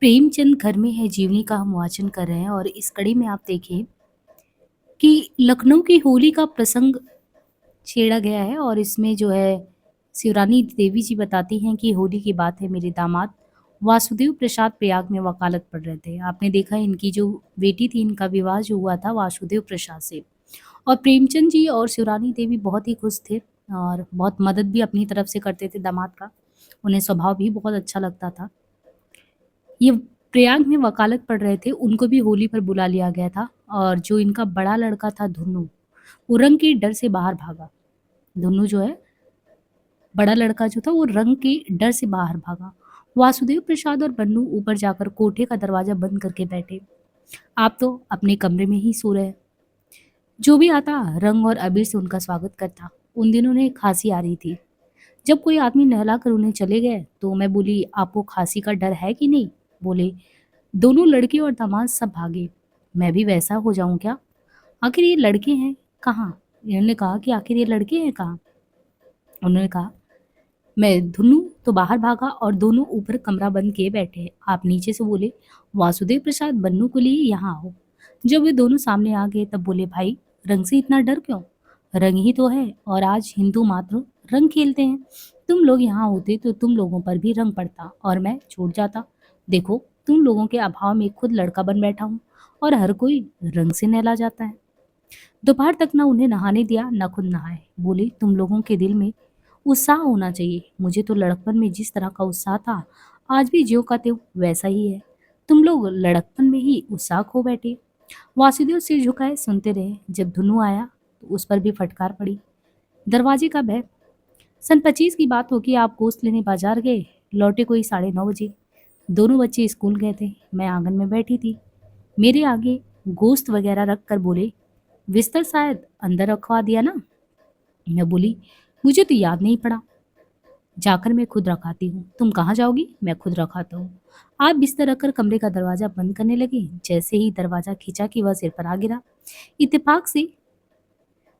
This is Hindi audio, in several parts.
प्रेमचंद घर में है जीवनी का हम वाचन कर रहे हैं और इस कड़ी में आप देखिए कि लखनऊ की होली का प्रसंग छेड़ा गया है और इसमें जो है शिवरानी देवी जी बताती हैं कि होली की बात है, मेरे दामाद वासुदेव प्रसाद प्रयाग में वकालत पढ़ रहे थे। आपने देखा इनकी जो बेटी थी, इनका विवाह जो हुआ था वासुदेव प्रसाद से। और प्रेमचंद जी और शिवरानी देवी बहुत ही खुश थे और बहुत मदद भी अपनी तरफ से करते थे दामाद का। उन्हें स्वभाव भी बहुत अच्छा लगता था। ये प्रयाग में वकालत पढ़ रहे थे, उनको भी होली पर बुला लिया गया था। और जो इनका बड़ा लड़का था धुन्नू, वो रंग के डर से बाहर भागा। धुन्नू जो है, बड़ा लड़का जो था, वो रंग के डर से बाहर भागा। वासुदेव प्रसाद और बन्नू ऊपर जाकर कोठे का दरवाजा बंद करके बैठे। आप तो अपने कमरे में ही सो रहे। जो भी आता रंग और अबीर से उनका स्वागत करता। उन दिनों उन्हें खांसी आ रही थी। जब कोई आदमी नहला कर उन्हें चले गए तो मैं बोली, आपको खांसी का डर है कि नहीं? बोले, दोनों लड़के और दामाद सब भागे। मैं भी वैसा हो जाऊं क्या? आखिर ये लड़के हैं कहाँ? इन्होंने कहा कि आखिर ये लड़के हैं कहाँ? उन्होंने कहा, मैं धुन्नू तो बाहर भागा और दोनों ऊपर कमरा बंद किए बैठे। आप नीचे से बोले, वासुदेव प्रसाद बन्नू को लिए यहाँ आओ। जब वे दोनों सामने आ गए तब बोले, भाई रंग से इतना डर क्यों? रंग ही तो है और आज हिंदू मात्र रंग खेलते हैं। तुम लोग यहाँ होते तो तुम लोगों पर भी रंग पड़ता और मैं छूट जाता। देखो, तुम लोगों के अभाव में खुद लड़का बन बैठा हूँ और हर कोई रंग से नहला जाता है। दोपहर तक ना उन्हें नहाने दिया ना खुद नहाए। बोले, तुम लोगों के दिल में उत्साह होना चाहिए। मुझे तो लड़कपन में जिस तरह का उत्साह था, आज भी ज्यों का त्यों वैसा ही है। तुम लोग लड़कपन में ही उत्साह खो बैठे। वासुदेव सिर झुकाए सुनते रहे। जब धुनु आया तो उस पर भी फटकार पड़ी। दरवाजे का भय। सन 25 की बात होगी। आप गोश्त लेने बाजार गए, लौटे कोई 9:30 बजे। दोनों बच्चे स्कूल गए थे। मैं आंगन में बैठी थी। मेरे आगे गोश्त वगैरह रख कर बोले, बिस्तर शायद अंदर रखवा दिया ना? मैं बोली, मुझे तो याद नहीं पड़ा। जाकर मैं खुद रखाती हूँ। तुम कहाँ जाओगी? मैं खुद रखाता हूँ। आप बिस्तर रखकर कमरे का दरवाजा बंद करने लगी। जैसे ही दरवाजा खींचा कि वह सिर पर आ गिरा। इत्तेफाक से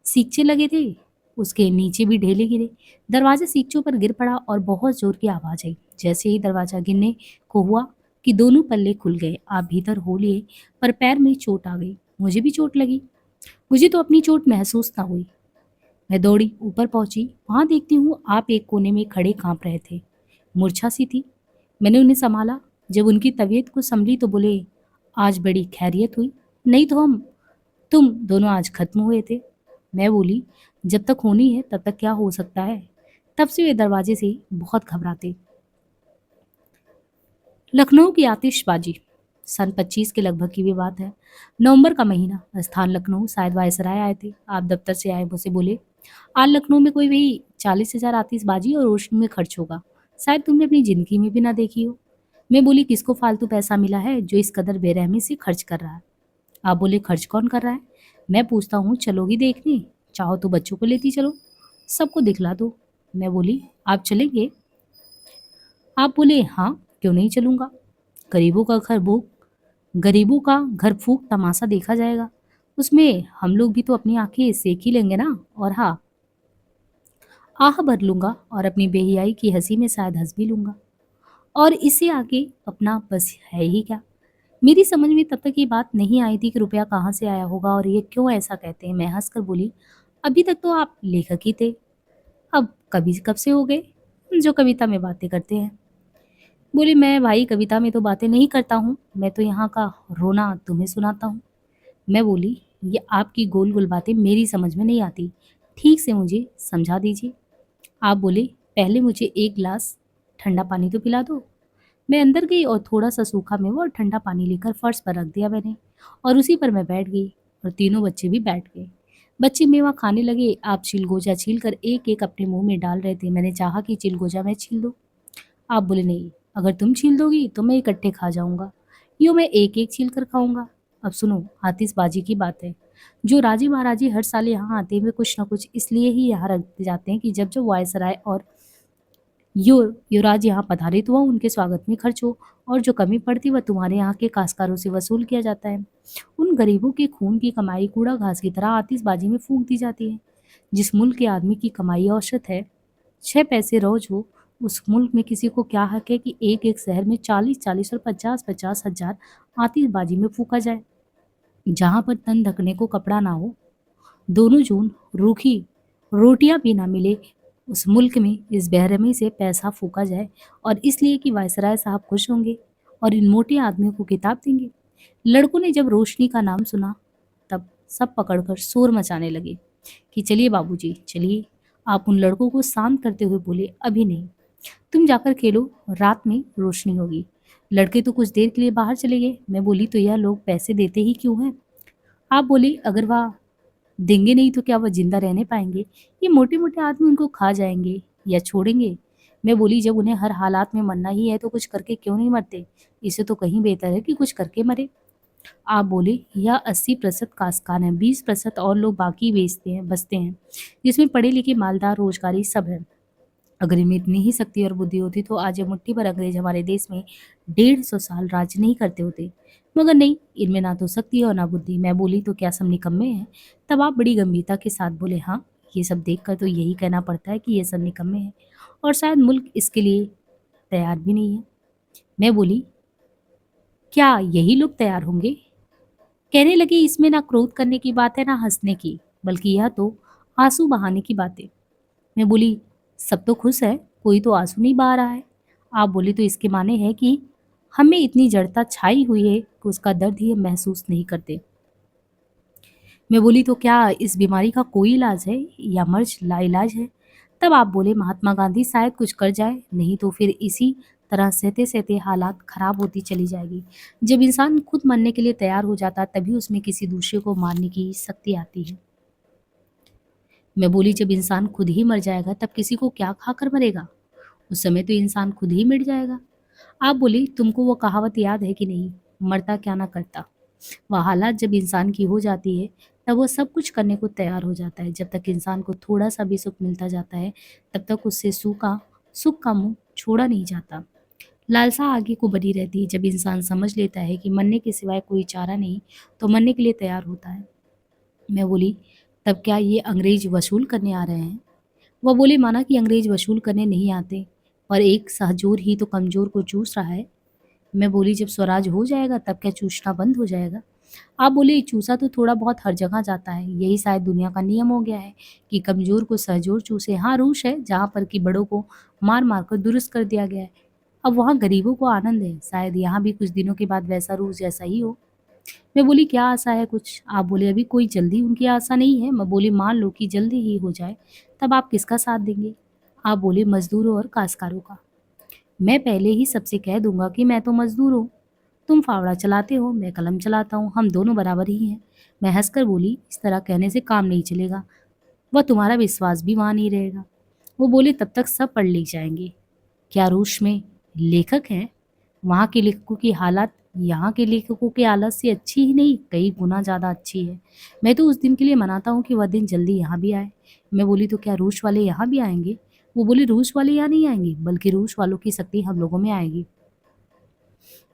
सीखचे लगे थे, उसके नीचे भी ढेले गिरे। दरवाजा सीखचों पर गिर पड़ा और बहुत जोर की आवाज आई। जैसे ही दरवाजा गिरने को हुआ कि दोनों पल्ले खुल गए। आप भीतर हो लिए पर पैर में चोट आ गई। मुझे भी चोट लगी। मुझे तो अपनी चोट महसूस ना हुई। मैं दौड़ी ऊपर पहुंची। वहां देखती हूँ आप एक कोने में खड़े कांप रहे थे। मूर्छा सी थी। मैंने उन्हें संभाला। जब उनकी तबीयत को संभली तो बोले, आज बड़ी खैरियत हुई, नहीं तो हम तुम दोनों आज खत्म हुए थे। मैं बोली, जब तक होनी है तब तक क्या हो सकता है। तब से वे दरवाजे से बहुत घबराते। लखनऊ की आतिशबाजी। सन 25 के लगभग की भी बात है। नवंबर का महीना, स्थान लखनऊ। शायद वायसराय आए थे। आप दफ्तर से आए, मुझसे बोले, आज लखनऊ में कोई भी 40,000 आतिशबाजी और रोशनी में खर्च होगा। शायद तुमने अपनी जिंदगी में भी ना देखी हो। मैं बोली, किसको फालतू पैसा मिला है जो इस कदर बेरहमी से खर्च कर रहा है? आप बोले, खर्च कौन कर रहा है? मैं पूछता हूँ, चलोगी देखने? चाहो तो बच्चों को लेती चलो, सबको दिखला दो। मैं बोली, आप चलेंगे? आप बोले, हाँ, क्यों नहीं चलूंगा। गरीबों का घर भूख गरीबों का घर फूक तमाशा देखा जाएगा। उसमें हम लोग भी तो अपनी आंखें सेक ही लेंगे ना। और हाँ, आह भर लूंगा और अपनी बेहियाई की हंसी में शायद हंस भी लूंगा। और इससे आगे अपना बस है ही क्या। मेरी समझ में तब तक ये बात नहीं आई थी कि रुपया कहाँ से आया होगा और ये क्यों ऐसा कहते हैं। मैं हंसकर बोली, अभी तक तो आप लेखक ही थे, अब कभी कब से हो गए जो कविता में बातें करते हैं। बोले, मैं भाई कविता में तो बातें नहीं करता हूँ, मैं तो यहाँ का रोना तुम्हें सुनाता हूँ। मैं बोली, ये आपकी गोल गोल बातें मेरी समझ में नहीं आती, ठीक से मुझे समझा दीजिए। आप बोले, पहले मुझे एक गिलास ठंडा पानी तो पिला दो। मैं अंदर गई और थोड़ा सा सूखा मेवा और ठंडा पानी लेकर फर्श पर रख दिया मैंने, और उसी पर मैं बैठ गई और तीनों बच्चे भी बैठ गए। बच्चे मेवा खाने लगे। आप चिलगोजा छील कर एक एक अपने मुंह में डाल रहे थे। मैंने चाहा कि चिलगोजा मैं छील दूं। आप बोले, नहीं, अगर तुम छील दोगी तो मैं इकट्ठे खा जाऊंगा। यूँ मैं एक एक छील कर खाऊंगा। अब सुनो, आतिशबाजी की बात है। जो राजे महाराजे हर साल यहाँ आते हुए कुछ न कुछ इसलिए ही यहाँ रख जाते हैं कि जब जब वायसराय और युवराज यहाँ पधारे तो वह उनके स्वागत में खर्च हो, और जो कमी पड़ती वह तुम्हारे यहाँ के काश्तकारों से वसूल किया जाता है। उन गरीबों के खून की कमाई कूड़ा घास की तरह आतिशबाजी में फूंक दी जाती है। जिस मुल्क के आदमी की कमाई औसत है 6 पैसे रोज हो, उस मुल्क में किसी को क्या हक है कि एक-एक शहर में 40-40 और 50-50 हज़ार आतिशबाजी में फूँका जाए? जहाँ पर तन ढकने को कपड़ा ना हो, दोनों जून रूखी रोटियां भी ना मिले, उस मुल्क में इस बेरहमी से पैसा फूका जाए और इसलिए कि वायसराय साहब खुश होंगे और इन मोटे आदमियों को किताब देंगे। लड़कों ने जब रोशनी का नाम सुना तब सब पकड़कर शोर मचाने लगे कि चलिए बाबूजी चलिए। आप उन लड़कों को शांत करते हुए बोले, अभी नहीं, तुम जाकर खेलो, रात में रोशनी होगी। लड़के तो कुछ देर के लिए बाहर चले गए। मैं बोली, तो यह लोग पैसे देते ही क्यों हैं? आप बोले, अगर वह देंगे नहीं तो क्या वह जिंदा रहने पाएंगे? ये मोटे मोटे आदमी उनको खा जाएंगे या छोड़ेंगे? मैं बोली, जब उन्हें हर हालात में मरना ही है तो कुछ करके क्यों नहीं मरते? इससे तो कहीं बेहतर है कि कुछ करके मरे। आप बोले, यह 80% कास्कान है, 20% और लोग बाकी बेचते हैं बसते हैं, जिसमें पढ़े लिखे मालदार रोजगारी सब है। अगर इनमें इतनी ही शक्ति और बुद्धि होती तो आज ये मुट्ठी भर अंग्रेज हमारे देश में 150 साल राज नहीं करते होते। मगर नहीं, इनमें ना तो शक्ति है और ना बुद्धि। मैं बोली, तो क्या सब निकम्मे हैं? तब आप बड़ी गंभीरता के साथ बोले, हाँ, ये सब देखकर तो यही कहना पड़ता है कि ये सब निकम्मे हैं और शायद मुल्क इसके लिए तैयार भी नहीं है। मैं बोली, क्या यही लोग तैयार होंगे? कहने लगे, इसमें ना क्रोध करने की बात है ना हंसने की, बल्कि यह तो आंसू बहाने की बात है। मैं बोली, सब तो खुश है, कोई तो आंसू नहीं बहा रहा है। आप बोली, तो इसके माने है कि हमें इतनी जड़ता छाई हुई है कि उसका दर्द ही हम महसूस नहीं करते। मैं बोली, तो क्या इस बीमारी का कोई इलाज है या मर्ज लाइलाज है? तब आप बोले, महात्मा गांधी शायद कुछ कर जाए, नहीं तो फिर इसी तरह सहते सहते हालात खराब होती चली जाएगी। जब इंसान खुद मरने के लिए तैयार हो जाता तभी उसमें किसी दूसरे को मारने की शक्ति आती है। मैं बोली, जब इंसान खुद ही मर जाएगा तब किसी को क्या खाकर मरेगा? उस समय तो इंसान खुद ही मिट जाएगा। आप बोली, तुमको वो कहावत याद है कि नहीं, मरता क्या ना करता? वह हालात जब इंसान की हो जाती है तब वो सब कुछ करने को तैयार हो जाता है। जब तक इंसान को थोड़ा सा भी सुख मिलता जाता है तब तक उससे सुख का मुंह छोड़ा नहीं जाता। लालसा आगे को बनी रहती है। जब इंसान समझ लेता है कि मरने के सिवाय कोई चारा नहीं तो मरने के लिए तैयार होता है। मैं बोली, तब क्या ये अंग्रेज वसूल करने आ रहे हैं? वह बोले, माना कि अंग्रेज वसूल करने नहीं आते और एक सहजोर ही तो कमजोर को चूस रहा है। मैं बोली, जब स्वराज हो जाएगा तब क्या चूसना बंद हो जाएगा? आप बोले, चूसा तो थोड़ा बहुत हर जगह जाता है, यही शायद दुनिया का नियम हो गया है कि कमजोर को सहजोर चूसे। हाँ, रूस है जहाँ पर कि बड़ों को मार मार कर दुरुस्त कर दिया गया है। अब वहाँ गरीबों को आनंद है, शायद यहाँ भी कुछ दिनों के बाद वैसा रूस जैसा ही हो। मैं बोली, क्या आशा है कुछ? आप बोले, अभी कोई जल्दी उनकी आशा नहीं है। मैं बोली, मान लो कि जल्दी ही हो जाए, तब आप किसका साथ देंगे? आप बोले, मजदूरों और काश्तकारों का। मैं पहले ही सबसे कह दूंगा कि मैं तो मजदूर हूँ, तुम फावड़ा चलाते हो, मैं कलम चलाता हूँ, हम दोनों बराबर ही हैं। मैं हंसकर बोली, इस तरह कहने से काम नहीं चलेगा, वह तुम्हारा विश्वास भी वहाँ नहीं रहेगा। वो बोले, तब तक सब पढ़ लिख जाएंगे। क्या रूस में लेखक हैं? वहाँ के लेखकों की हालत यहाँ के लेखकों की हालत से अच्छी ही नहीं, कई गुना ज़्यादा अच्छी है। मैं तो उस दिन के लिए मनाता हूँ कि वह दिन जल्दी यहाँ भी आए। मैं बोली, तो क्या रूस वाले यहाँ भी आएंगे? वो बोले, रूस वाले यहाँ नहीं आएंगे, बल्कि रूस वालों की शक्ति हम लोगों में आएगी।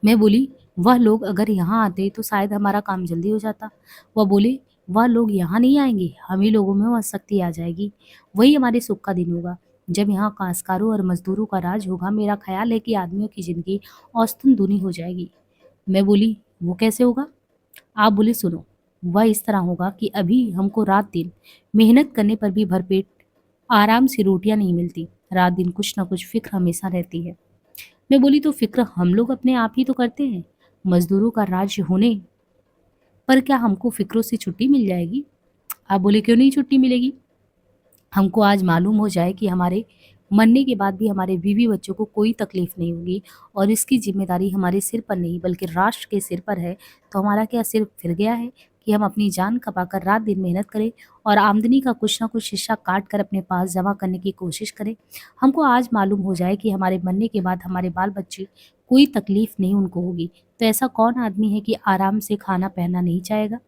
मैं बोली, वह लोग अगर यहाँ आते तो शायद हमारा काम जल्दी हो जाता। वह बोले, वह लोग यहाँ नहीं आएंगे, हम ही लोगों में वह शक्ति आ जाएगी, वही हमारे सुख का दिन होगा। जब यहाँ काश्तकारों और मजदूरों का राज होगा, मेरा ख्याल है कि आदमियों की जिंदगी औसतन दूनी हो जाएगी। मैं बोली, वो कैसे होगा? आप बोले, सुनो, वह इस तरह होगा कि अभी हमको रात दिन मेहनत करने पर भी भरपेट आराम से रोटियां नहीं मिलती। रात दिन कुछ ना कुछ फिक्र हमेशा रहती है। मैं बोली, तो फिक्र हम लोग अपने आप ही तो करते हैं। मजदूरों का राज्य होने पर क्या हमको फिक्रों से छुट्टी मिल जाएगी? आप बोले, क्यों नहीं छुट्टी मिलेगी? हमको आज मालूम हो जाए कि हमारे मरने के बाद भी हमारे बीवी बच्चों को कोई तकलीफ नहीं होगी और इसकी जिम्मेदारी हमारे सिर पर नहीं बल्कि राष्ट्र के सिर पर है, तो हमारा क्या सिर फिर गया है कि हम अपनी जान खपाकर रात दिन मेहनत करें और आमदनी का कुछ ना कुछ हिस्सा काट कर अपने पास जमा करने की कोशिश करें? हमको आज मालूम हो जाए कि हमारे मरने के बाद हमारे बाल बच्चे कोई तकलीफ नहीं उनको होगी, तो ऐसा कौन आदमी है कि आराम से खाना पहनना नहीं चाहेगा?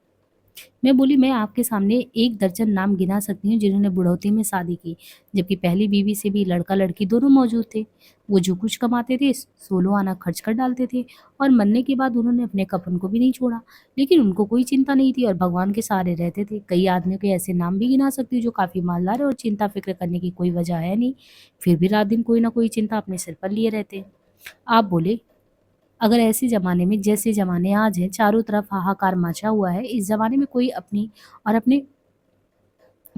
मैं बोली, मैं आपके सामने 1 दर्जन नाम गिना सकती हूँ जिन्होंने बुढ़ौती में शादी की, जबकि पहली बीवी से भी लड़का-लड़की दोनों मौजूद थे। वो जो कुछ कमाते थे, सोलो आना खर्च कर डालते थे और मरने के बाद उन्होंने अपने कफन को भी नहीं छोड़ा। लेकिन उनको कोई चिंता नहीं थी और भगवान के सहारे रहते थे। कई आदमियों के ऐसे नाम भी गिना सकती हूँ जो काफ़ी मालदार है और चिंता-फ़िक्र करने की कोई वजह है नहीं, फिर भी रात-दिन कोई ना कोई चिंता अपने सिर पर लिए रहते हैं। आप बोले, अगर ऐसे ज़माने में जैसे ज़माने आज हैं, चारों तरफ हाहाकार मचा हुआ है, इस ज़माने में कोई अपनी और अपने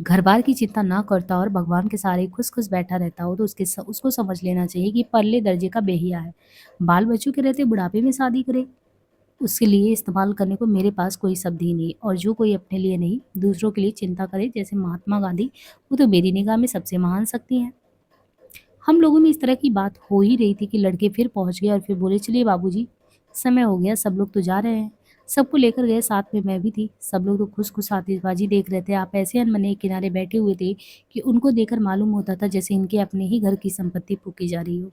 घर-बार की चिंता ना करता और भगवान के सहारे खुश-खुश बैठा रहता हो, तो उसको समझ लेना चाहिए कि परले दर्जे का बेहिया है। बाल-बच्चों के रहते बुढ़ापे में शादी करे, उसके लिए इस्तेमाल करने को मेरे पास कोई शब्द ही नहीं। और जो कोई अपने लिए नहीं, दूसरों के लिए चिंता करे, जैसे महात्मा गांधी, वो तो मेरी निगाह में सबसे महान शक्ति हैं। हम लोगों में इस तरह की बात हो ही रही थी कि लड़के फिर पहुंच गए और फिर बोले, चलिए बाबूजी, समय हो गया, सब लोग तो जा रहे हैं। सबको लेकर गए, साथ में मैं भी थी। सब लोग तो खुश खुश आतिशबाजी देख रहे थे। आप ऐसे अनमने किनारे बैठे हुए थे कि उनको देखकर मालूम होता था जैसे इनके अपने ही घर की संपत्ति फूकी जा रही हो।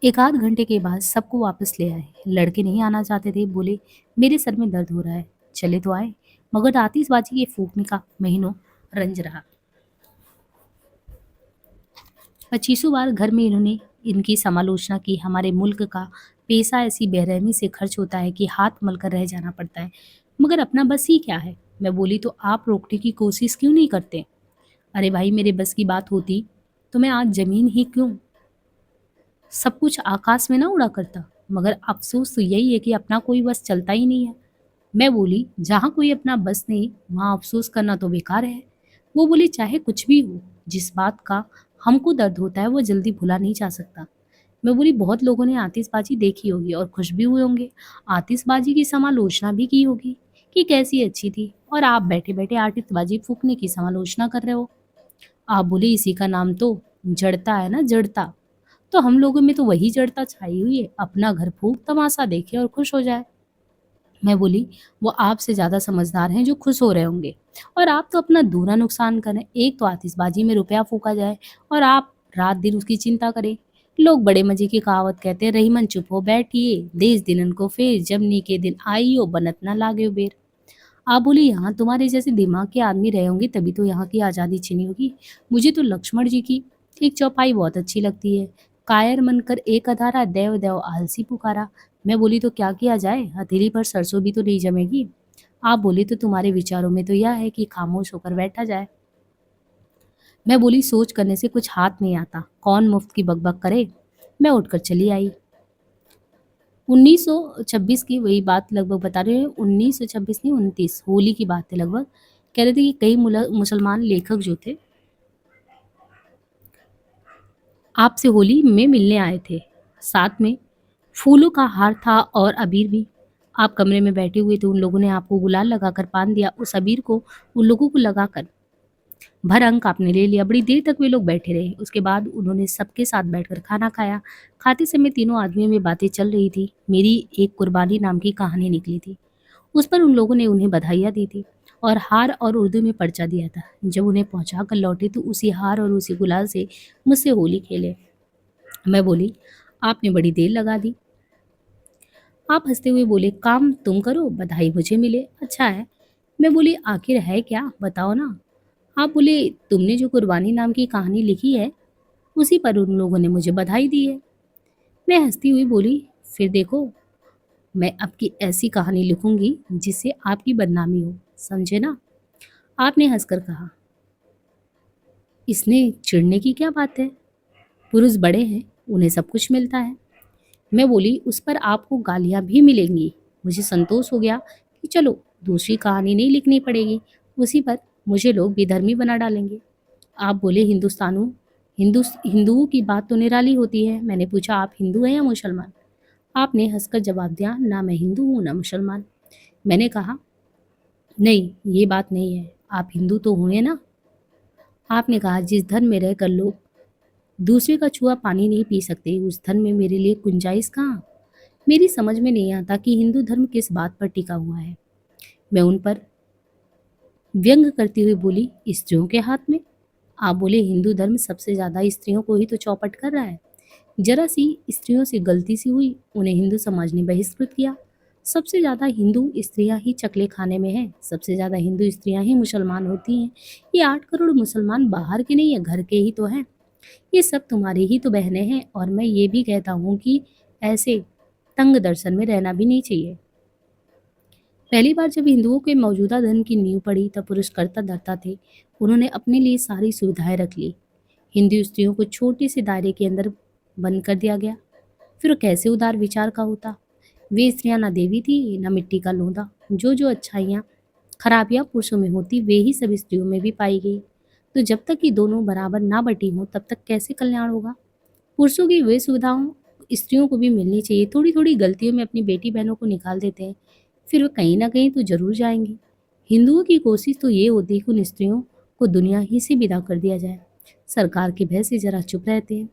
एक आध घंटे के बाद सबको वापस ले आए। लड़के नहीं आना चाहते थे, बोले, मेरे सर में दर्द हो रहा है। चले तो आए, मगर आतिशबाजी के फूकने का महीनों रंज रहा। 25 बार घर में इन्होंने इनकी समालोचना की। हमारे मुल्क का पैसा ऐसी बेरहमी से खर्च होता है कि हाथ मलकर रह जाना पड़ता है, मगर अपना बस ही क्या है। मैं बोली, तो आप रोकने की कोशिश क्यों नहीं करते? अरे भाई, मेरे बस की बात होती तो मैं आज जमीन ही क्यों, सब कुछ आकाश में ना उड़ा करता। मगर अफसोस तो यही है कि अपना कोई बस चलता ही नहीं है। मैं बोली, जहाँ कोई अपना बस नहीं, वहाँ अफसोस करना तो बेकार है। वो बोली, चाहे कुछ भी हो, जिस बात का हमको दर्द होता है वो जल्दी भुला नहीं जा सकता। मैं बोली, बहुत लोगों ने आतिशबाजी देखी होगी और खुश भी हुए होंगे। आतिशबाजी की समालोचना भी की होगी कि कैसी अच्छी थी, और आप बैठे बैठे आतिशबाजी फूकने की समालोचना कर रहे हो। आप बोले, इसी का नाम तो जड़ता है ना, जड़ता। तो हम लोगों में तो वही जड़ता छाई हुई है, अपना घर फूक तमाशा देखे और खुश हो जाए। मैं बोली, वो आपसे ज़्यादा समझदार हैं जो खुश हो रहे होंगे, और आप तो अपना दूना नुकसान करें। एक तो आतिशबाजी में रुपया फूका जाए और आप रात दिन उसकी चिंता करें। लोग बड़े मजे की कहावत कहते हैं, रहीमन चुप हो बैठिए, देश दिनन को फेर, जमनी के दिन आइयो, बनत ना लागे बेर। आप बोली, यहाँ तुम्हारे जैसे दिमाग के आदमी रहे होंगे तभी तो यहाँ की आज़ादी छिनी होगी। मुझे तो लक्ष्मण जी की एक चौपाई बहुत अच्छी लगती है, कायर मनकर एक अधारा, देव देव आलसी पुकारा। मैं बोली, तो क्या किया जाए, हथेली पर सरसों भी तो नहीं जमेगी। आप बोली, तो तुम्हारे विचारों में तो यह है कि खामोश होकर बैठा जाए। मैं बोली, सोच करने से कुछ हाथ नहीं आता, कौन मुफ्त की बकबक करे। मैं उठकर चली आई। 1926 की वही बात लगभग बता रहे हैं, 1926 नहीं, 29, होली की बात है लगभग। कह रहे थे कि कई मुसलमान लेखक जो थे आपसे होली में मिलने आए थे। साथ में फूलों का हार था और अबीर भी। आप कमरे में बैठे हुए थे, उन लोगों ने आपको गुलाल लगाकर बांध दिया। उस अबीर को उन लोगों को लगाकर भर अंक आपने ले लिया। बड़ी देर तक वे लोग बैठे रहे। उसके बाद उन्होंने सबके साथ बैठकर खाना खाया। खाते समय तीनों आदमियों में बातें चल रही थी। मेरी एक कुर्बानी नाम की कहानी निकली थी, उस पर उन लोगों ने उन्हें बधाइयाँ दी थी और हार और उर्दू में पर्चा दिया था। जब उन्हें पहुंचा कर लौटे तो उसी हार और उसी गुलाल से मुझसे होली खेले। मैं बोली, आपने बड़ी देर लगा दी। आप हंसते हुए बोले, काम तुम करो, बधाई मुझे मिले, अच्छा है। मैं बोली, आखिर है क्या, बताओ ना। आप बोले, तुमने जो कुर्बानी नाम की कहानी लिखी है, उसी पर उन लोगों ने मुझे बधाई दी है। मैं हंसती हुई बोली, फिर देखो, मैं आपकी ऐसी कहानी लिखूंगी जिससे आपकी बदनामी हो, समझे ना। आपने हंसकर कहा, इसने चिढ़ने की क्या बात है, पुरुष बड़े हैं, उन्हें सब कुछ मिलता है। मैं बोली, उस पर आपको गालियां भी मिलेंगी। मुझे संतोष हो गया कि चलो, दूसरी कहानी नहीं लिखनी पड़ेगी, उसी पर मुझे लोग विधर्मी बना डालेंगे। आप बोले, हिंदुओं की बात तो निराली होती है। मैंने पूछा, आप हिंदू हैं या मुसलमान? आपने हंसकर जवाब दिया, ना मैं हिंदू हूँ ना मुसलमान। मैंने कहा, नहीं, ये बात नहीं है, आप हिंदू तो हुए ना। आपने कहा, जिस धर्म में रहकर लोग दूसरे का छुआ पानी नहीं पी सकते, उस धर्म में मेरे लिए गुंजाइश कहाँ। मेरी समझ में नहीं आता कि हिंदू धर्म किस बात पर टिका हुआ है। मैं उन पर व्यंग करती हुई बोली, स्त्रियों के हाथ में। आप बोले, हिंदू धर्म सबसे ज्यादा स्त्रियों को ही तो चौपट कर रहा है। जरा सी स्त्रियों से गलती सी हुई, उन्हें हिंदू समाज ने बहिष्कृत किया। सबसे ज़्यादा हिंदू स्त्रियां ही चकले खाने में हैं, सबसे ज़्यादा हिंदू स्त्रियां ही मुसलमान होती हैं। ये 8 करोड़ मुसलमान बाहर के नहीं है, घर के ही तो हैं। ये सब तुम्हारी ही तो बहनें हैं, और मैं ये भी कहता हूँ कि ऐसे तंग दर्शन में रहना भी नहीं चाहिए। पहली बार जब हिंदुओं के मौजूदा धर्म की नींव पड़ी तब पुरुष करता धरता थे। उन्होंने अपने लिए सारी सुविधाएं रख ली। हिंदू स्त्रियों को छोटे से दायरे के अंदर बंद कर दिया गया। फिर वो कैसे उदार विचार का होता। वे स्त्रियां ना देवी थी ना मिट्टी का लोंदा। जो जो अच्छाइयाँ खराबियां पुरुषों में होती वे ही सब स्त्रियों में भी पाई गई। तो जब तक ये दोनों बराबर ना बटी हों तब तक कैसे कल्याण होगा। पुरुषों की वे सुविधाओं स्त्रियों को भी मिलनी चाहिए। थोड़ी थोड़ी गलतियों में अपनी बेटी बहनों को निकाल देते हैं, फिर वे कहीं ना कहीं तो जरूर जाएंगी। हिंदुओं की कोशिश तो ये होती है कि उन स्त्रियों को दुनिया ही से विदा कर दिया जाए। सरकार के भय से जरा चुप रहते हैं।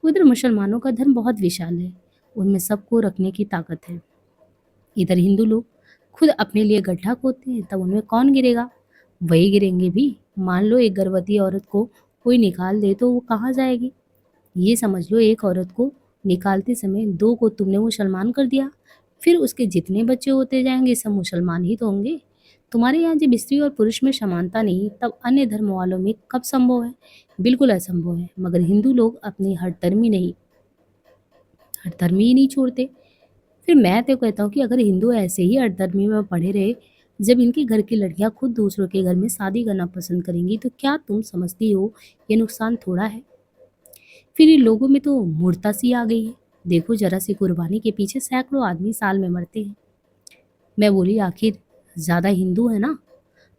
उधर मुसलमानों का धर्म बहुत विशाल है, उनमें सबको रखने की ताकत है। इधर हिंदू लोग खुद अपने लिए गड्ढा खोदते हैं, तब उनमें कौन गिरेगा। वही गिरेंगे भी। मान लो एक गर्भवती औरत को कोई निकाल दे तो वो कहाँ जाएगी। ये समझ लो एक औरत को निकालते समय दो को तुमने मुसलमान कर दिया, फिर उसके जितने बच्चे होते जाएंगे सब मुसलमान ही तो होंगे। तुम्हारे यहाँ जब स्त्री और पुरुष में समानता नहीं तब अन्य धर्म वालों में कब संभव है। बिल्कुल असंभव है। मगर हिंदू लोग अपनी हर धर्मी ही नहीं छोड़ते। फिर मैं तो कहता हूँ कि अगर हिंदू ऐसे ही हर धर्मी में पड़े रहे, जब इनके घर की लड़कियां खुद दूसरों के घर में शादी करना पसंद करेंगी तो क्या तुम समझती हो ये नुकसान थोड़ा है। फिर इन लोगों में तो मूर्ता सी आ गई है। देखो जरा सी कुर्बानी के पीछे सैकड़ों आदमी साल में मरते हैं। मैं बोली आखिर ज्यादा हिंदू है ना।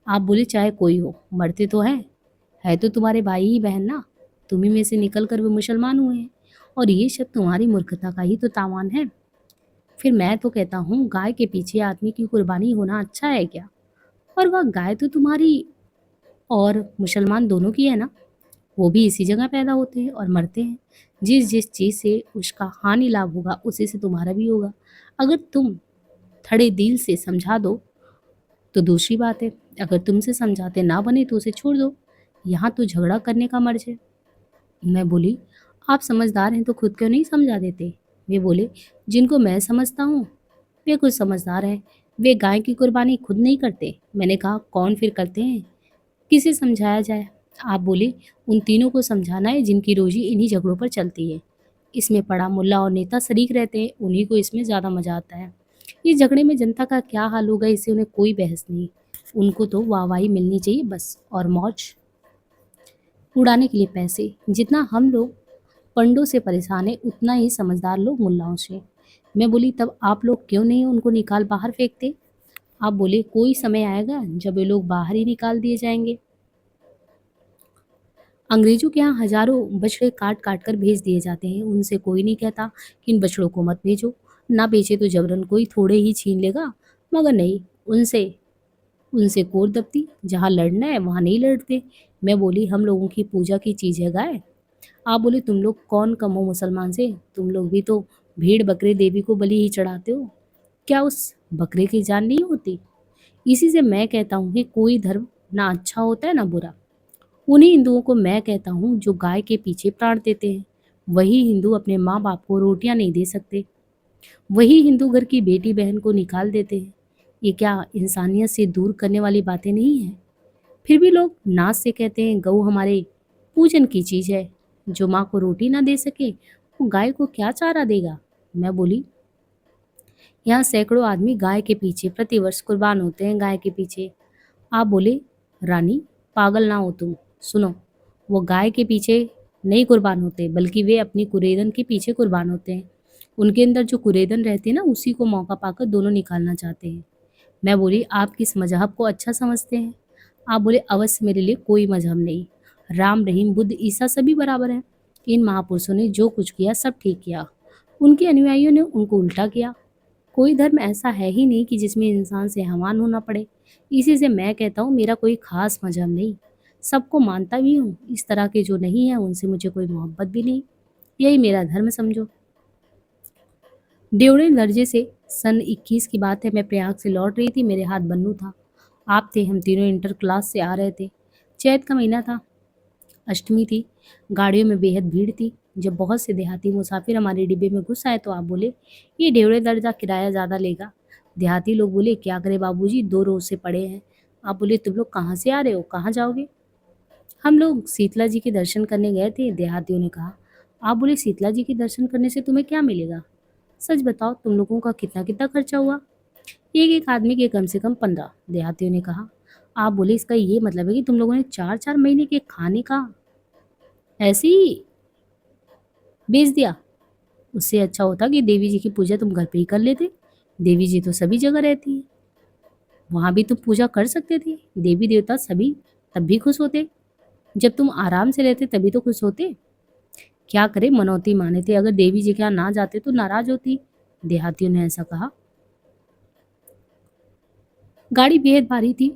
आप बोले चाहे कोई हो मरते तो है तो तुम्हारे भाई ही बहन ना। तुम्ही में से निकल कर वे मुसलमान हुए हैं, और ये सब तुम्हारी मूर्खता का ही तो तावान है। फिर मैं तो कहता हूँ गाय के पीछे आदमी की कुर्बानी होना अच्छा है क्या। और वह गाय तो तुम्हारी और मुसलमान दोनों की है ना। वो भी इसी जगह पैदा होते हैं और मरते हैं। जिस जिस चीज़ से उसका हानि लाभ होगा उसी से तुम्हारा भी होगा। अगर तुम थड़े दिल से समझा दो तो दूसरी बात है, अगर तुमसे समझाते ना बने तो उसे छोड़ दो। यहाँ तो झगड़ा करने का मर्ज है। मैं बोली आप समझदार हैं तो खुद क्यों नहीं समझा देते। वे बोले जिनको मैं समझता हूँ वे कुछ समझदार हैं, वे गाय की कुर्बानी खुद नहीं करते। मैंने कहा कौन फिर करते हैं, किसे समझाया जाए। आप बोले उन तीनों को समझाना है जिनकी रोजी इन्हीं झगड़ों पर चलती है। इसमें बड़ा मुल्ला और नेता शरीक रहते हैं, उन्हीं को इसमें ज़्यादा मजा आता है। इस झगड़े में जनता का क्या हाल होगा इससे उन्हें कोई बहस नहीं। उनको तो वाहवाही मिलनी चाहिए बस, और मौज उड़ाने के लिए पैसे। जितना हम लोग पंडों से परेशान है उतना ही समझदार लोग मुल्लाओं से। मैं बोली तब आप लोग क्यों नहीं उनको निकाल बाहर फेंकते। आप बोले कोई समय आएगा जब ये लोग बाहर ही निकाल दिए जाएंगे। अंग्रेजों के यहाँ हजारों बछड़े काट काट कर भेज दिए जाते हैं, उनसे कोई नहीं कहता कि इन बछड़ों को मत भेजो। ना बेचे तो जबरन कोई थोड़े ही छीन लेगा। मगर नहीं, उनसे उनसे कोर दबती। जहाँ लड़ना है वहाँ नहीं लड़ते। मैं बोली हम लोगों की पूजा की चीज़ है गाय। आप बोले तुम लोग कौन कम हो मुसलमान से, तुम लोग भी तो भेड़ बकरे देवी को बलि ही चढ़ाते हो। क्या उस बकरे की जान नहीं होती। इसी से मैं कहता हूँ कि कोई धर्म ना अच्छा होता है ना बुरा। उन्हीं हिंदुओं को मैं कहता हूँ जो गाय के पीछे प्राण देते हैं। वही हिंदू अपने माँ बाप को रोटियां नहीं दे सकते। वही हिंदू घर की बेटी बहन को निकाल देते हैं। ये क्या इंसानियत से दूर करने वाली बातें नहीं है। फिर भी लोग नाच से कहते हैं गऊ हमारे पूजन की चीज है। जो माँ को रोटी ना दे सके वो गाय को क्या चारा देगा। मैं बोली यहाँ सैकड़ों आदमी गाय के पीछे प्रतिवर्ष कुर्बान होते हैं गाय के पीछे। आप बोले रानी पागल ना हो तुम, सुनो। वो गाय के पीछे नहीं कुर्बान होते बल्कि वे अपनी कुरेदन के पीछे कुर्बान होते हैं। उनके अंदर जो कुरेदन रहती है ना उसी को मौका पाकर दोनों निकालना चाहते हैं। मैं बोली आप किस मजहब को अच्छा समझते हैं। आप बोले अवश्य मेरे लिए कोई मजहब नहीं। राम रहीम बुद्ध ईसा सभी बराबर हैं। इन महापुरुषों ने जो कुछ किया सब ठीक किया, उनके अनुयायियों ने उनको उल्टा किया। कोई धर्म ऐसा है ही नहीं कि जिसमें इंसान से हैवान होना पड़े। इसी से मैं कहता हूँ मेरा कोई खास मजहब नहीं, सबको मानता भी हूँ। इस तरह के जो नहीं है उनसे मुझे कोई मोहब्बत भी नहीं। यही मेरा धर्म समझो। डेवढ़े दर्जे से सन 21 की बात है। मैं प्रयाग से लौट रही थी, मेरे हाथ बन्नू था। आप थे, हम तीनों इंटर क्लास से आ रहे थे। चैत का महीना था, अष्टमी थी। गाड़ियों में बेहद भीड़ थी। जब बहुत से देहाती मुसाफिर हमारे डिब्बे में घुस आए तो आप बोले ये डेवढ़े दर्जा किराया ज़्यादा लेगा। देहाती लोग बोले, क्या करे बाबूजी, 2 रोज से पड़े हैं। आप बोले, तुम लोग कहाँ से आ रहे हो, कहाँ जाओगे? हम लोग शीतला जी के दर्शन करने गए थे, देहातियों ने कहा। आप बोले, शीतला जी के दर्शन करने से तुम्हें क्या मिलेगा? सच बताओ, तुम लोगों का कितना कितना खर्चा हुआ? एक एक आदमी के कम से कम 15, देहातियों ने कहा। आप बोले, इसका ये मतलब है कि तुम लोगों ने 4-4 महीने के खाने का ऐसे ही बेच दिया? उससे अच्छा होता कि देवी जी की पूजा तुम घर पे ही कर लेते। देवी जी तो सभी जगह रहती है, वहां भी तुम पूजा कर सकते थे। देवी देवता सभी तब भी खुश होते। जब तुम आराम से रहते तभी तो खुश होते। क्या करे, मनौती माने थे, अगर देवी जी के यहाँ ना जाते तो नाराज होती। देहातियों ने ऐसा कहा। गाड़ी बेहद भारी थी।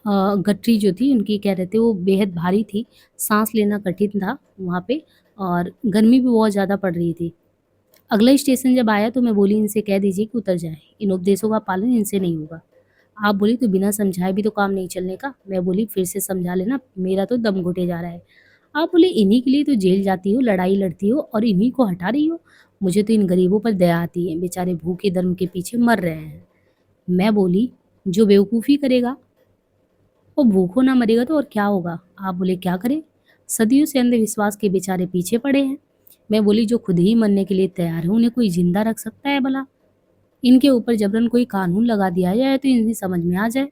गठरी जो थी उनकी, कह रहे थे, वो बेहद भारी थी। सांस लेना कठिन था वहाँ पे, और गर्मी भी बहुत ज़्यादा पड़ रही थी। अगला स्टेशन जब आया तो मैं बोली, इनसे कह दीजिए कि उतर जाएं, इन उपदेशों का पालन इनसे नहीं होगा। आप बोली, तो बिना समझाए भी तो काम नहीं चलने का। मैं बोली, फिर से समझा लेना, मेरा तो दम घुटे जा रहा है। आप बोले, इन्हीं के लिए तो जेल जाती हो, लड़ाई लड़ती हो, और इन्हीं को हटा रही हो। मुझे तो इन गरीबों पर दया आती है, बेचारे भूखे धर्म के पीछे मर रहे हैं। मैं बोली, जो बेवकूफ़ी करेगा वो भूखों ना मरेगा तो और क्या होगा? आप बोले, क्या करें? सदियों से अंधविश्वास के बेचारे पीछे पड़े हैं। मैं बोली, जो खुद ही मरने के लिए तैयार है उन्हें कोई जिंदा रख सकता है भला? इनके ऊपर जबरन कोई कानून लगा दिया जाए तो इन्हें समझ में आ जाए।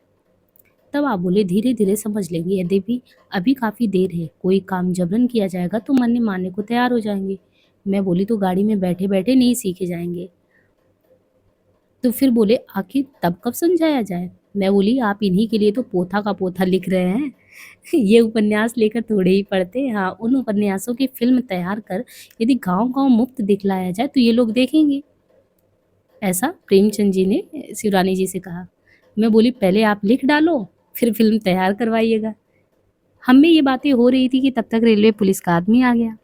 तब आप बोले, धीरे धीरे समझ लेंगे, यदि भी अभी काफी देर है, कोई काम जबरन किया जाएगा तो मरने मारने को तैयार हो जाएंगे। मैं बोली, तो गाड़ी में बैठे बैठे नहीं सीखे जाएंगे? तो फिर बोले, आखिर तब कब समझाया जाए? मैं बोली, आप इन्हीं के लिए तो पोथा का पोथा लिख रहे हैं। ये उपन्यास लेकर थोड़े ही पढ़ते हैं। हाँ, उन उपन्यासों की फिल्म तैयार कर यदि गांव गांव मुफ्त दिखलाया जाए तो ये लोग देखेंगे। ऐसा प्रेमचंद जी ने शिवरानी जी से कहा। मैं बोली, पहले आप लिख डालो, फिर फिल्म तैयार करवाइएगा। हम में ये बातें हो रही थी कि तब तक रेलवे पुलिस का आदमी आ गया।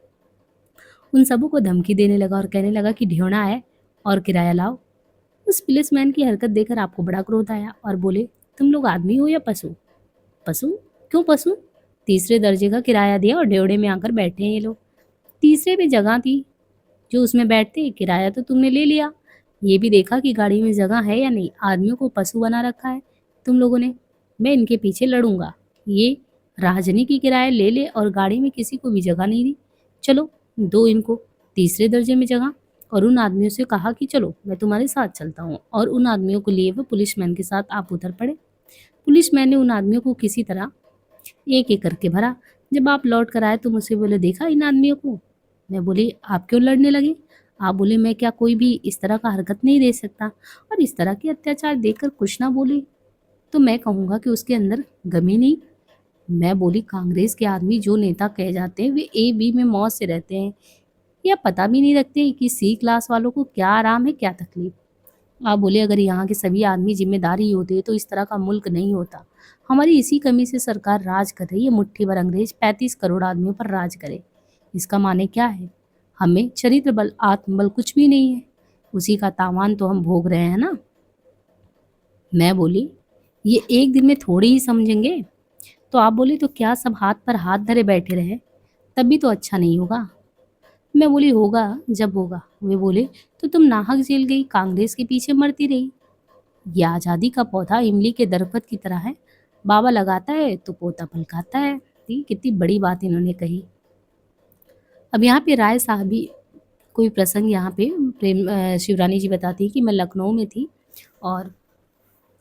उन सबों को धमकी देने लगा और कहने लगा कि ढ्योना है और किराया लाओ। उस पुलिसमैन की हरकत देखकर आपको बड़ा क्रोध आया और बोले, तुम लोग आदमी हो या पशु? पशु? क्यों पशु? तीसरे दर्जे का किराया दिया और ड्योढ़े में आकर बैठे हैं ये लोग। तीसरे पे जगह थी जो उसमें बैठते, किराया तो तुमने ले लिया। ये भी देखा कि गाड़ी में जगह है या नहीं। आदमियों को पशु बना रखा है तुम लोगों ने। मैं इनके पीछे लड़ूंगा। ये राजनी की किराया ले ले और गाड़ी में किसी को भी जगह नहीं दी। चलो, दो इनको तीसरे दर्जे में जगह। और उन आदमियों से कहा कि चलो मैं तुम्हारे साथ चलता हूँ, और उन आदमियों को लिए वो पुलिसमैन के साथ आप उतर पड़े। पुलिसमैन ने उन आदमियों को किसी तरह एक एक करके भरा। जब आप लौट कर आए तो मुझसे बोले, देखा इन आदमियों को? मैं बोली, आप क्यों लड़ने लगे? आप बोले, मैं क्या कोई भी इस तरह का हरकत नहीं दे सकता? और इस तरह के अत्याचार देखकर कुछ ना बोली तो मैं कहूँगा कि उसके अंदर गम ही नहीं। मैं बोली, कांग्रेस के आदमी जो नेता कहे जाते हैं वे ए बी में मौज से रहते हैं, या पता भी नहीं रखते कि सी क्लास वालों को क्या आराम है, क्या तकलीफ। आप बोले, अगर यहाँ के सभी आदमी जिम्मेदारी होते तो इस तरह का मुल्क नहीं होता। हमारी इसी कमी से सरकार राज कर रही है। मुट्ठी भर अंग्रेज 35 करोड़ आदमियों पर राज करे, इसका माने क्या है? हमें चरित्र बल, आत्मबल कुछ भी नहीं है। उसी का तावान तो हम भोग रहे हैं ना। मैं बोली, ये एक दिन में थोड़ी ही समझेंगे। तो आप बोले, तो क्या सब हाथ पर हाथ धरे बैठे रहे? तब भी तो अच्छा नहीं होगा। मैं बोली, होगा जब होगा। वे बोले, तो तुम नाहक जेल गई, कांग्रेस के पीछे मरती रही। ये आज़ादी का पौधा इमली के दरख्त की तरह है, बाबा लगाता है तो पोता पलकाता है। ठीक, कितनी बड़ी बात इन्होंने कही। अब यहाँ पे राय साहबी कोई प्रसंग, यहाँ पे शिवरानी जी बताती है कि मैं लखनऊ में थी और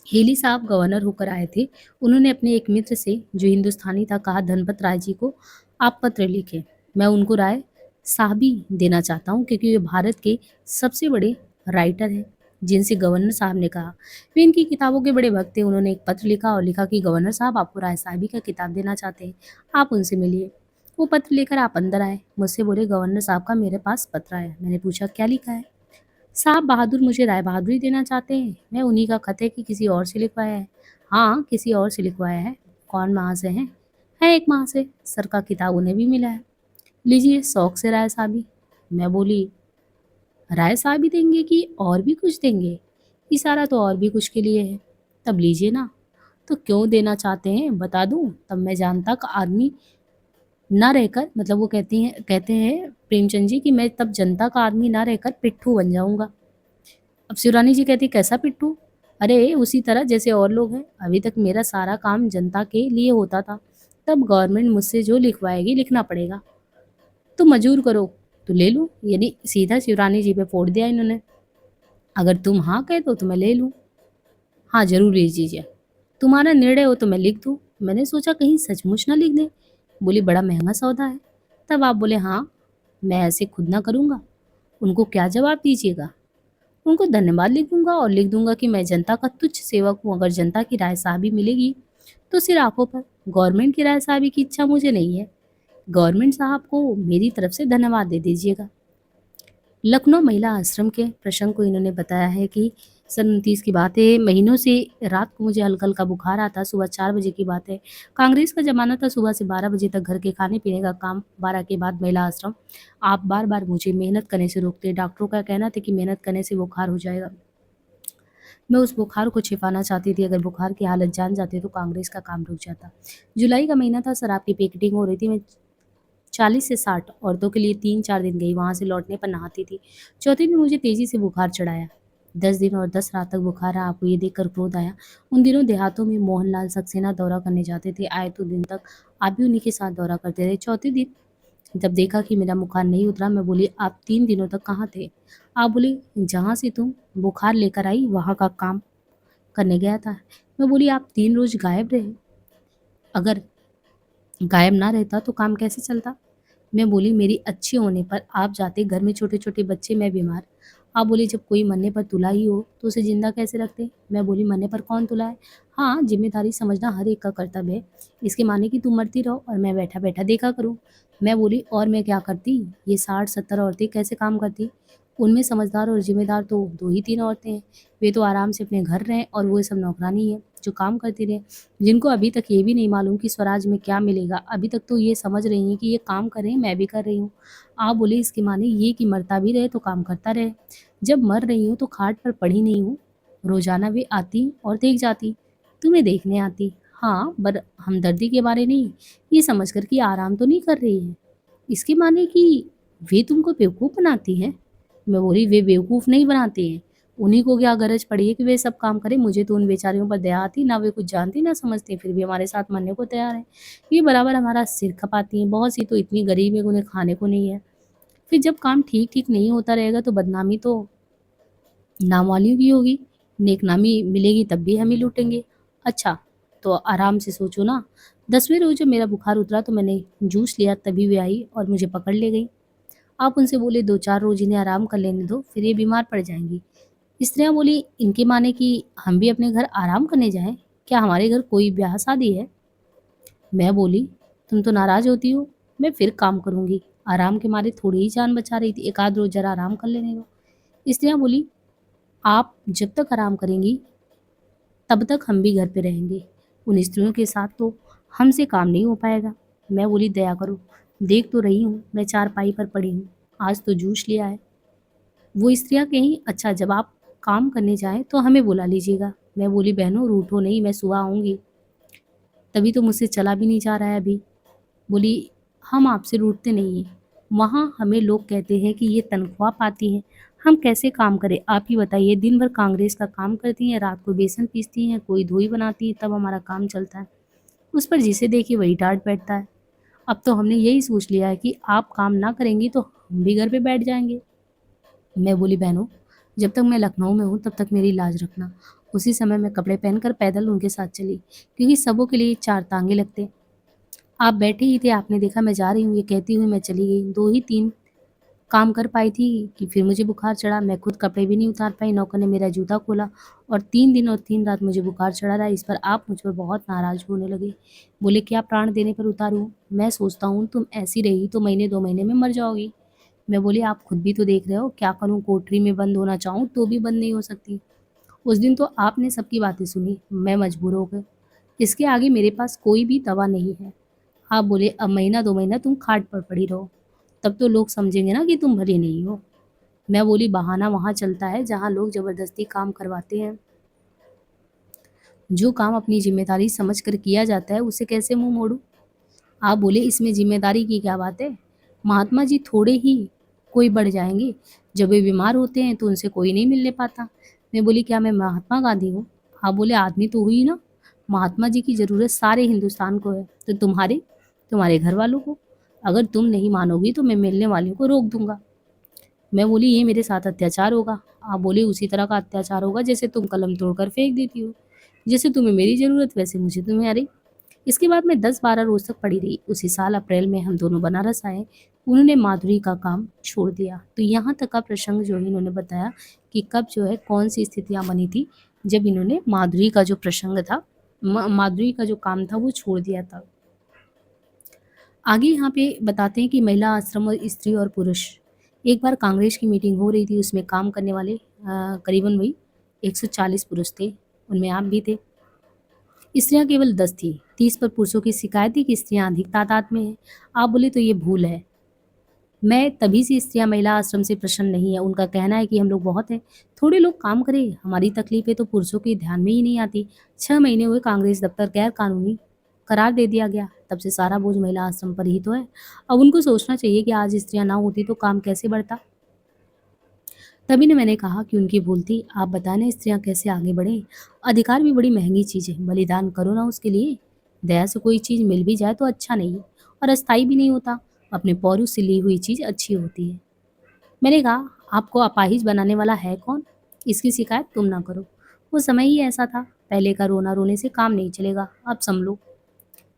हेली साहब गवर्नर होकर आए थे। उन्होंने अपने एक मित्र से जो हिंदुस्तानी था कहा, धनपत राय जी को आप पत्र लिखें। मैं उनको राय साहबी देना चाहता हूँ क्योंकि वे भारत के सबसे बड़े राइटर हैं, जिनसे गवर्नर साहब ने कहा। वे इनकी किताबों के बड़े भक्त थे। उन्होंने एक पत्र लिखा और लिखा कि गवर्नर साहब आपको राय साहबी का किताब देना चाहते हैं, आप उनसे मिलिए। वो पत्र लेकर आप अंदर आए। मुझसे बोले, गवर्नर साहब का मेरे पास पत्र आया। मैंने पूछा, क्या लिखा है? साहब बहादुर मुझे राय बहादुरी देना चाहते हैं। मैं उन्हीं का खत है कि किसी और से लिखवाया है? हाँ, किसी और से लिखवाया है। कौन महाशय हैं? है एक महाशय, सर का किताब उन्हें भी मिला है। लीजिए, शौक से राय साहबी। मैं बोली, राय साहबी देंगे कि और भी कुछ देंगे? इशारा तो और भी कुछ के लिए है। तब लीजिए ना। तो क्यों देना चाहते हैं बता दूं? तब मैं जानता कि आदमी ना रहकर, मतलब वो कहते हैं प्रेमचंद जी कि मैं तब जनता का आदमी ना रहकर पिट्ठू बन जाऊंगा। अब शिवरानी जी कहती, कैसा पिट्ठू? अरे उसी तरह जैसे और लोग हैं, अभी तक मेरा सारा काम जनता के लिए होता था, तब गवर्नमेंट मुझसे जो लिखवाएगी लिखना पड़ेगा। तो मंजूर करो तो ले लूँ, यानी सीधा शिवरानी जी पे फोड़ दिया इन्होंने। अगर तुम हाँ कह दो तो मैं ले लूँ। हाँ जरूर ले लीजिए, तुम्हारा निर्णय हो तो मैं लिख दूँ। मैंने सोचा कहीं सचमुच ना लिख दें। बोली बड़ा महंगा सौदा है। तब आप बोले हाँ, मैं ऐसे खुद ना करूँगा। उनको क्या जवाब दीजिएगा? उनको धन्यवाद लिख दूंगा और लिख दूंगा कि मैं जनता का तुच्छ सेवक हूँ। अगर जनता की राय साहबी मिलेगी तो सिर आंखों पर, गवर्नमेंट की राय साहबी की इच्छा मुझे नहीं है। गवर्नमेंट साहब को मेरी तरफ से धन्यवाद दे दीजिएगा। लखनऊ महिला आश्रम के प्रसंग को इन्होंने बताया है कि सन 29 की बात है, महीनों से रात को मुझे हल्का हल्का बुखार आता, सुबह 4 बजे की बात है। कांग्रेस का जमाना था, सुबह से 12 बजे तक घर के खाने पीने का काम, 12 के बाद महिला आश्रम। आप बार बार मुझे मेहनत करने से रोकते, डॉक्टरों का कहना था कि मेहनत करने से बुखार हो जाएगा। मैं उस बुखार को छिपाना चाहती थी, अगर बुखार की हालत जान जाती तो कांग्रेस का काम रुक जाता। जुलाई का महीना था, शराब की पैकेटिंग हो रही थी। मैं 40 से 60 औरतों के लिए 3-4 दिन गई, वहां से लौटने पर नहाती थी। चौथे दिन मुझे तेजी से बुखार चढ़ाया। 10 दिन और 10 रात तक बुखार रहा। आपको ये देखकर क्रोध आया। उन दिनों देहातों में मोहनलाल सक्सेना दौरा करने जाते थे, आए तो दिन तक आप भी उन्हीं के साथ दौरा करते रहे। चौथे दिन जब देखा कि मेरा बुखार नहीं उतरा, मैं बोली आप 3 दिनों तक कहाँ थे? आप बोले जहाँ से तुम बुखार लेकर आई वहाँ का काम करने गया था। मैं बोली आप 3 रोज गायब रहे, अगर गायब ना रहता तो काम कैसे चलता? मैं बोली मेरी अच्छी होने पर आप जाते, घर में छोटे छोटे बच्चे, मैं बीमार। आप बोली जब कोई मरने पर तुला ही हो तो उसे जिंदा कैसे रखते? मैं बोली मरने पर कौन तुला है? हाँ, जिम्मेदारी समझना हर एक का कर्तव्य है। इसके माने कि तुम मरती रहो और मैं बैठा बैठा देखा करूँ। मैं बोली और मैं क्या करती? ये 60-70 औरतें कैसे काम करती? उनमें समझदार और जिम्मेदार तो 2 ही 3 औरतें हैं। वे तो आराम से अपने घर रहें और वो सब नौकरानी है जो काम करती रहे, जिनको अभी तक ये भी नहीं मालूम कि स्वराज में क्या मिलेगा। अभी तक तो ये समझ रही हैं कि ये काम कर रहे हैं, मैं भी कर रही हूँ। आप बोले इसके माने ये कि मरता भी रहे तो काम करता रहे। जब मर रही हूँ तो खाट पर पड़ी नहीं हूँ, रोजाना वे आती और देख जाती, तुम्हें देखने आती। हाँ, पर हमदर्दी के बारे नहीं, ये समझ कर कि आराम तो नहीं कर रही है। इसके माने कि वे तुमको बेवकूफ़ बनाती हैं? मैं बोली वे बेवकूफ़ नहीं बनाती हैं, उन्हीं को क्या गरज पड़ी है कि वे सब काम करें। मुझे तो उन बेचारियों पर दया आती, ना वे कुछ जानती ना समझती, फिर भी हमारे साथ मरने को तैयार हैं। ये बराबर हमारा सिर खपाती हैं। बहुत सी तो इतनी गरीब है कि उन्हें खाने को नहीं है। फिर जब काम ठीक ठीक नहीं होता रहेगा तो बदनामी तो नाम वालियों की होगी, नेकनामी मिलेगी तब भी हम ही लूटेंगे। अच्छा, तो आराम से सोचो ना। 10वें रोज जब मेरा बुखार उतरा तो मैंने जूस लिया, तभी वे आई और मुझे पकड़ ले गई। आप उनसे बोले 2-4 रोज इन्हें आराम कर लेने दो, फिर ये बीमार पड़ जाएंगी। स्त्रियां बोली इनके माने कि हम भी अपने घर आराम करने जाएं? क्या हमारे घर कोई ब्याह शादी है? मैं बोली तुम तो नाराज होती हो, मैं फिर काम करूंगी। आराम के मारे थोड़ी ही जान बचा रही थी, एक आध रोज जरा आराम कर लेने दो। स्त्रियां बोली आप जब तक आराम करेंगी तब तक हम भी घर पे रहेंगे, उन स्त्रियों के साथ तो हमसे काम नहीं हो पाएगा। मैं बोली दया करो, देख तो रही हूँ मैं चारपाई पर पड़ी हूँ, आज तो जूस लिया है। वो स्त्रियां कहीं अच्छा जब आप काम करने जाएं तो हमें बुला लीजिएगा। मैं बोली बहनों रूठो नहीं, मैं सुबह आऊंगी, तभी तो मुझसे चला भी नहीं जा रहा है अभी। बोली हम आपसे रूठते नहीं हैं, वहाँ हमें लोग कहते हैं कि ये तनख्वाह पाती हैं, हम कैसे काम करें आप ही बताइए। दिन भर कांग्रेस का काम करती हैं, रात को बेसन पीसती हैं, कोई धोई बनाती है, तब हमारा काम चलता है। उस पर जिसे देखिए वही डांट बैठता है। अब तो हमने यही सोच लिया है कि आप काम ना करेंगी तो हम भी घर पे बैठ जाएंगे। मैं बोली बहनों जब तक मैं लखनऊ में हूँ तब तक मेरी लाज रखना। उसी समय मैं कपड़े पहनकर पैदल उनके साथ चली, क्योंकि सबों के लिए 4 टांगे लगते। आप बैठे ही थे, आपने देखा मैं जा रही हूँ, ये कहती हुई मैं चली गई। 2 ही 3 काम कर पाई थी कि फिर मुझे बुखार चढ़ा। मैं खुद कपड़े भी नहीं उतार पाई, नौकर ने मेरा जूता खोला और 3 दिन और 3 रात मुझे बुखार चढ़ा रहा। इस पर आप मुझ पर बहुत नाराज होने लगे। बोले क्या प्राण देने पर उतारूं? मैं सोचता हूँ तुम ऐसी रही तो महीने 2 महीने में मर जाओगी। मैं बोली आप खुद भी तो देख रहे हो, क्या करूँ, कोठरी में बंद होना चाहूँ तो भी बंद नहीं हो सकती। उस दिन तो आपने सबकी बातें सुनी, मैं मजबूर हो गई। इसके आगे मेरे पास कोई भी दवा नहीं है। आप बोले अब महीना 2 महीना तुम खाट पर पड़ी रहो, तब तो लोग समझेंगे ना कि तुम भली नहीं हो। मैं बोली बहाना वहाँ चलता है जहाँ लोग जबरदस्ती काम करवाते हैं, जो काम अपनी जिम्मेदारी समझ कर किया जाता है उसे कैसे मुंह मोड़ूं? आप बोले इसमें जिम्मेदारी की क्या बात है, महात्मा जी थोड़े ही कोई बढ़ जाएंगे, जब वे बीमार होते हैं तो उनसे कोई नहीं मिलने पाता। मैं बोली, क्या मैं महात्मा गांधी हूँ? आप बोले, आदमी तो हुई ना, महात्मा जी की ज़रूरत सारे हिंदुस्तान को है, तो तुम्हारे घर वालों को। अगर तुम नहीं मानोगी तो मैं मिलने वालों को रोक दूंगा। मैं बोली, ये मेरे साथ अत्याचार होगा। आप बोले, उसी तरह का अत्याचार होगा जैसे तुम कलम तोड़कर फेंक देती हो। जैसे तुम्हें मेरी ज़रूरत वैसे मुझे तुम्हारी। इसके बाद मैं 10-12 रोज तक पड़ी रही। उसी साल अप्रैल में हम दोनों बनारस आए। उन्होंने माधुरी का काम छोड़ दिया। तो यहाँ तक का प्रसंग जो है इन्होंने बताया कि कब जो है कौन सी स्थितियाँ बनी थी जब इन्होंने माधुरी का जो प्रसंग था, माधुरी का जो काम था वो छोड़ दिया था। आगे यहाँ पे बताते हैं कि महिला आश्रम और स्त्री और पुरुष। एक बार कांग्रेस की मीटिंग हो रही थी, उसमें काम करने वाले करीबन वही 140 पुरुष थे, उनमें आप भी थे। स्त्रियां केवल 10 थी। 30 पर पुरुषों की शिकायत थी कि स्त्रियां अधिक तादाद में हैं। आप बोले, तो ये भूल है। मैं तभी से स्त्रियां महिला आश्रम से प्रसन्न नहीं है। उनका कहना है कि हम लोग बहुत हैं, थोड़े लोग काम करें, हमारी तकलीफें तो पुरुषों के ध्यान में ही नहीं आती। 6 महीने हुए कांग्रेस दफ्तर गैर कानूनी करार दे दिया गया। तब से सारा बोझ महिला आश्रम पर ही तो है। अब उनको सोचना चाहिए कि आज स्त्रियां ना होती तो काम कैसे बढ़ता। तभी ने मैंने कहा कि उनकी भूल थी। आप बताएं ना, स्त्रियां कैसे आगे बढ़ें? अधिकार भी बड़ी महंगी चीज़ है, बलिदान करो ना उसके लिए। दया से कोई चीज़ मिल भी जाए तो अच्छा नहीं और अस्थाई भी नहीं होता। अपने पौरुष से ली हुई चीज़ अच्छी होती है। मैंने कहा, आपको अपाहिज बनाने वाला है कौन? इसकी शिकायत तुम ना करो। वो समय ही ऐसा था, पहले का रोना रोने से काम नहीं चलेगा, अब संभलो।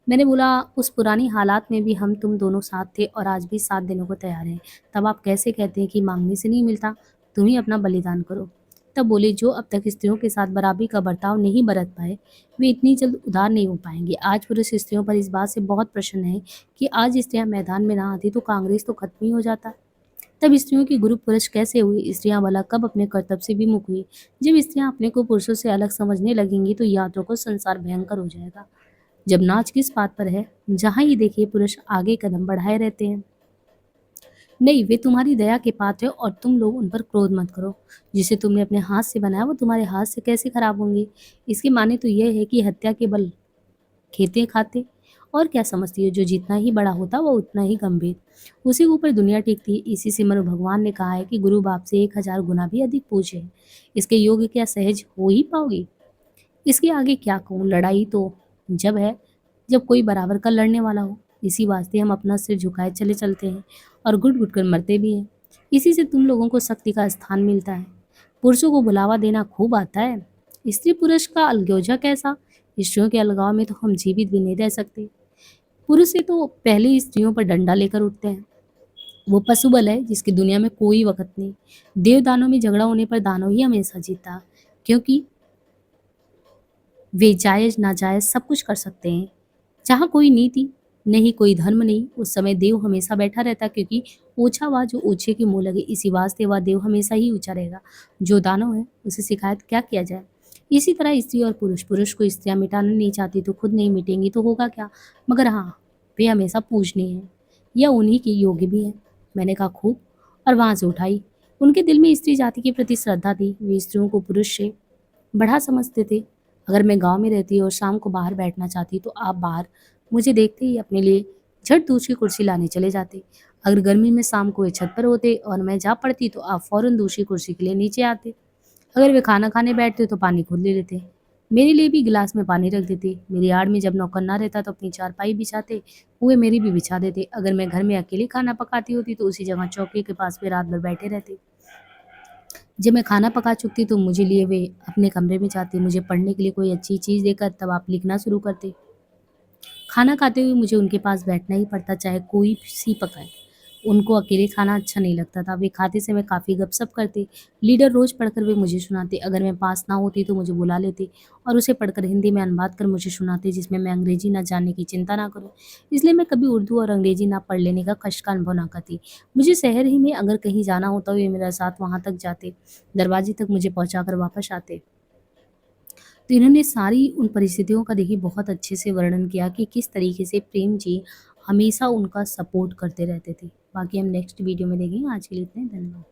मैंने बोला, उस पुरानी हालात में भी हम तुम दोनों साथ थे और आज भी साथ देने को तैयार हैं। तब आप कैसे कहते हैं कि मांगने से नहीं मिलता? तुम ही अपना बलिदान करो। तब बोले, जो अब तक स्त्रियों के साथ बराबरी का बर्ताव नहीं बरत पाए, वे इतनी जल्द उदार नहीं हो पाएंगे। आज पुरुष स्त्रियों पर इस बात से बहुत प्रसन्न है कि आज स्त्रियां मैदान में ना आती तो कांग्रेस तो खत्म ही हो जाता। तब स्त्रियों की गुरु पुरुष कैसे हुई? स्त्रियां भला कब अपने कर्तव्य से विमुख हुई? जब स्त्रियां अपने को पुरुषों से अलग समझने लगेंगी तो यादों को संसार भयंकर हो जाएगा। जब नाच किस बात पर है? जहां ही देखिए पुरुष आगे कदम बढ़ाए रहते हैं। नहीं, वे तुम्हारी दया के पात्र है और तुम लोग उन पर क्रोध मत करो। जिसे तुमने अपने हाथ से बनाया वो तुम्हारे हाथ से कैसे खराब होंगे? इसके माने तो यह है कि हत्या के बल खेते खाते। और क्या समझती हो? जो जितना ही बड़ा होता वो उतना ही गंभीर, उसी के ऊपर दुनिया टिकती। इसी से मनु भगवान ने कहा है कि गुरु बाप से 1000 गुना भी अधिक पूछे। इसके योग्य क्या सहज हो ही पाओगी? इसके आगे क्या कहूँ? लड़ाई तो जब है जब कोई बराबर का लड़ने वाला हो। इसी वास्ते हम अपना सिर झुकाए चले चलते हैं और घुट घुट कर मरते भी हैं। इसी से तुम लोगों को शक्ति का स्थान मिलता है। पुरुषों को बुलावा देना खूब आता है। स्त्री पुरुष का अलगोजा कैसा? स्त्रियों के अलगाव में तो हम जीवित भी नहीं रह सकते। पुरुष से तो पहले ही स्त्रियों पर डंडा लेकर उठते हैं। वो पशु बल है जिसकी दुनिया में कोई वक़्त नहीं। देव दानों में झगड़ा होने पर दानव ही हमेशा जीता, क्योंकि वे जायज़ नाजायज़ सब कुछ कर सकते हैं। जहाँ कोई नीति नहीं, कोई धर्म नहीं, उस समय देव हमेशा बैठा रहता, क्योंकि ऊँचा वह जो ऊँचे की मुँह लगे, इसी वास्ते वह देव हमेशा ही ऊँचा रहेगा। जो दानव है उसे शिकायत क्या किया जाए? इसी तरह स्त्री और पुरुष, पुरुष को स्त्रियाँ मिटाना नहीं चाहती तो खुद नहीं मिटेंगी तो होगा क्या? मगर हाँ, वे हमेशा पूजनीय हैं या उन्हीं के योग्य भी हैं। मैंने कहा, खूब। और वहाँ से उठाई। उनके दिल में स्त्री जाति के प्रति श्रद्धा थी। वे स्त्रियों को पुरुष से बढ़ा समझते थे। अगर मैं गाँव में रहती और शाम को बाहर बैठना चाहती तो आप बाहर मुझे देखते ही अपने लिए झट दूसरी कुर्सी लाने चले जाते। अगर गर्मी में शाम को वे छत पर होते और मैं जा पड़ती तो आप फौरन दूसरी कुर्सी के लिए नीचे आते। अगर वे खाना खाने बैठते तो पानी खुद ले लेते। मेरे लिए भी गिलास में पानी रख देते। मेरी आड़ में जब नौकर ना रहता तो अपनी चारपाई बिछाते, हुए मेरी भी बिछा देते। अगर मैं घर में अकेली खाना पकाती होती तो उसी जगह चौकी के पास वे रात भर बैठे रहते। जब मैं खाना पका चुकती तो मुझे लिए वे अपने कमरे में जाते, मुझे पढ़ने के लिए कोई अच्छी चीज़ देकर तब आप लिखना शुरू करते। खाना खाते हुए मुझे उनके पास बैठना ही पड़ता, चाहे कोई सी पकाए। उनको अकेले खाना अच्छा नहीं लगता था। वे खाते समय काफ़ी गपशप करते। लीडर रोज़ पढ़कर वे मुझे सुनाते। अगर मैं पास ना होती तो मुझे बुला लेते और उसे पढ़कर हिंदी में अनुवाद कर मुझे सुनाते, जिसमें मैं अंग्रेजी ना जानने की चिंता ना करूं। इसलिए मैं कभी उर्दू और अंग्रेजी ना पढ़ लेने का कष्ट का अनुभव ना करती। मुझे शहर ही में अगर कहीं जाना होता वे मेरे साथ वहाँ तक जाते, दरवाजे तक मुझे पहुँचा कर वापस आते। तो इन्होंने सारी उन परिस्थितियों का देखिए बहुत अच्छे से वर्णन किया कि किस तरीके से प्रेम जी हमेशा उनका सपोर्ट करते रहते थे। बाकी हम नेक्स्ट वीडियो में देखेंगे। आज के लिए इतने, धन्यवाद।